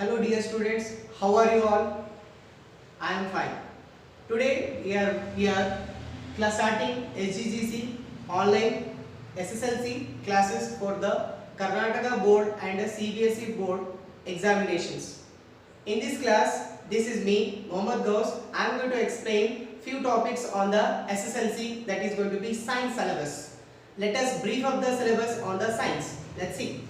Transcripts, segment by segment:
Hello dear students, how are you all? I am fine. Today we are starting SGGC online SSLC classes for the Karnataka board and the CBSE board examinations. In this class, this is me, Mohammad Ghaus. I am going to explain few topics on the SSLC, that is going to be science syllabus. Let us brief up the syllabus on the science. Let's see.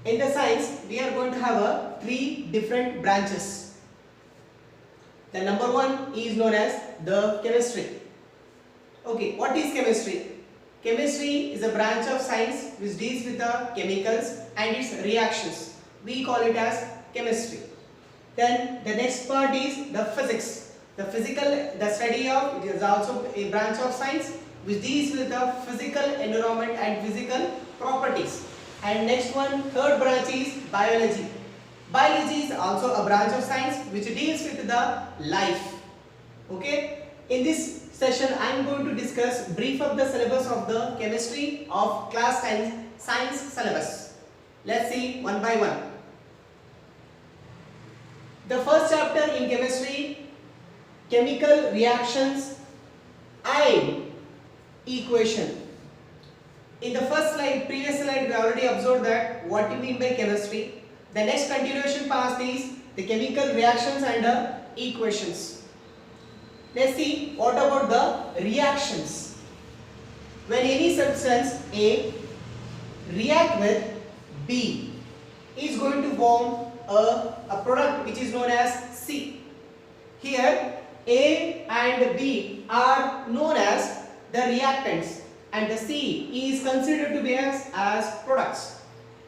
In the science, we are going to have three different branches. The number one is known as the chemistry. Okay, what is chemistry? Chemistry is a branch of science which deals with the chemicals and its reactions. We call it as chemistry. Then the next part is the physics. The study of it is also a branch of science which deals with the physical environment and physical properties. And next one, third branch is biology. Biology is also a branch of science which deals with the life. Okay. In this session, I am going to discuss brief of the syllabus of the chemistry of class 10 science syllabus. Let's see one by one. The first chapter in chemistry, chemical reactions and equation. In the first slide, previous slide, we already observed that what we mean by chemistry. The next continuation part is the chemical reactions and equations. Let's see what about the reactions. When any substance A react with B is going to form a product which is known as C. Here A and B are known as the reactants, and the C is considered to be as products.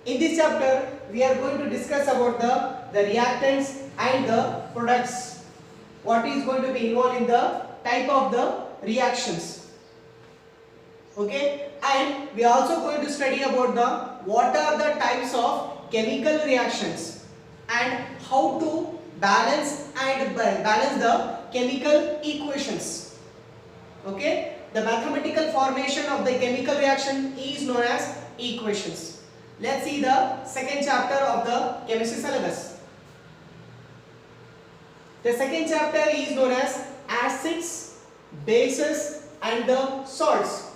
In this chapter, we are going to discuss about the reactants and the products. What is going to be involved in the type of the reactions. Okay, and we are also going to study about what are the types of chemical reactions and how to balance the chemical equations. Okay. The mathematical formation of the chemical reaction is known as equations. Let's see the second chapter of the chemistry syllabus. The second chapter is known as acids, bases and the salts.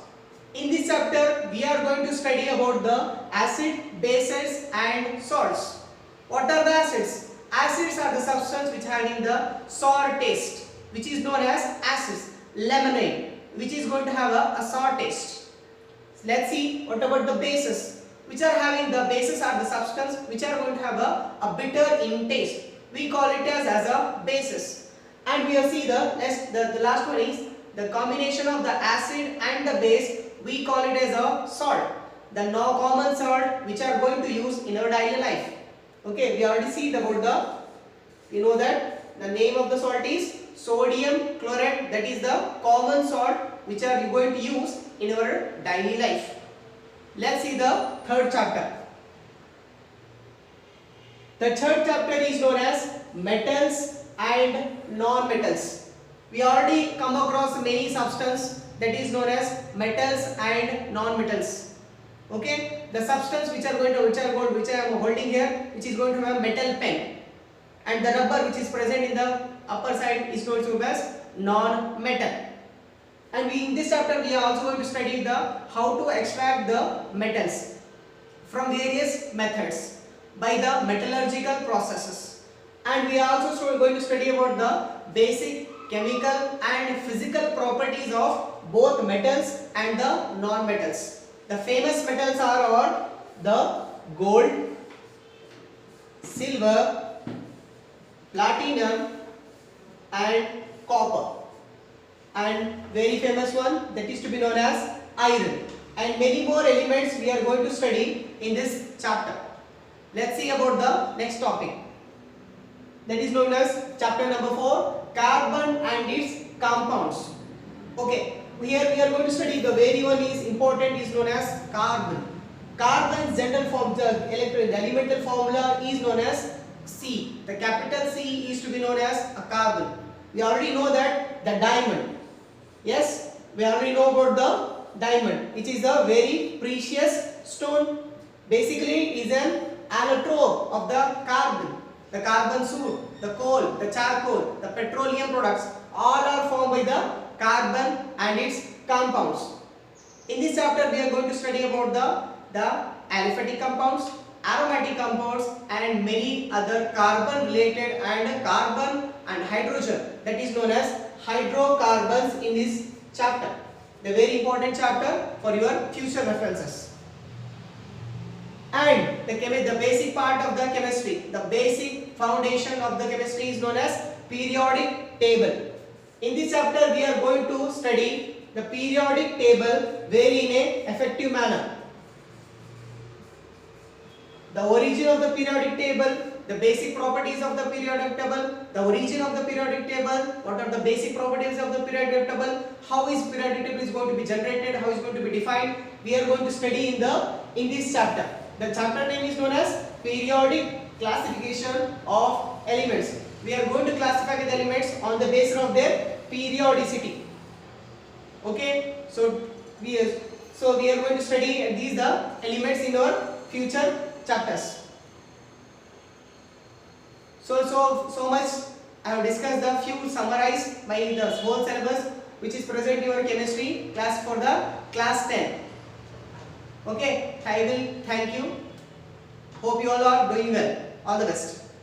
In this chapter, we are going to study about the acid, bases and salts. What are the acids? Acids are the substance which having the sour taste, which is known as acids. Lemonade, which is going to have a sour taste. Let's see what about the bases. Which are having the bases are the substance which are going to have a bitter in taste. We call it as a basis. And we will see the last one is the combination of the acid and the base. We call it as a salt. The no common salt which are going to use in our daily life. Okay, we already see about you know that the name of the salt is sodium chloride. That is the common salt which are you going to use in our daily life. Let's see the third chapter. The third chapter is known as metals and non-metals. We already come across many substances that is known as metals and non-metals. Okay, the substance which I am holding here, which is going to have metal pen, and the rubber which is present in the upper side is known to as non-metal. And in this chapter we are also going to study how to extract the metals from various methods by the metallurgical processes. And we are also going to study about the basic chemical and physical properties of both metals and the non-metals. The famous metals are the gold, silver, platinum and copper, and very famous one that is to be known as iron, and many more elements we are going to study in this chapter. Let's see about the next topic, that is known as chapter number 4, carbon and its compounds. Okay, here we are going to study the very one is important is known as carbon. Carbon's general form, the elemental formula is known as C. The capital C is to be known as a carbon. We already know that the diamond. Yes, we already know about the diamond, which is a very precious stone. Basically, it is an allotrope of the carbon soot, the coal, the charcoal, the petroleum products, all are formed by the carbon and its compounds. In this chapter we are going to study about the aliphatic compounds, aromatic compounds and many other carbon related and carbon and hydrogen, that is known as hydrocarbons in this chapter. The very important chapter for your future references. And the basic part of the chemistry, the basic foundation of the chemistry is known as periodic table. In this chapter we are going to study the periodic table very in a effective manner. The origin of the periodic table, the basic properties of the periodic table, the origin of the periodic table, what are the basic properties of the periodic table, how is periodic table is going to be generated, how is going to be defined, we are going to study in this chapter. The chapter name is known as periodic classification of elements. We are going to classify the elements on the basis of their periodicity. Okay, so we are going to study these the elements in our future chapters. So much I have discussed the few summarized by the whole syllabus which is present in your chemistry class for the class 10. Okay, I will thank you. Hope you all are doing well. All the best.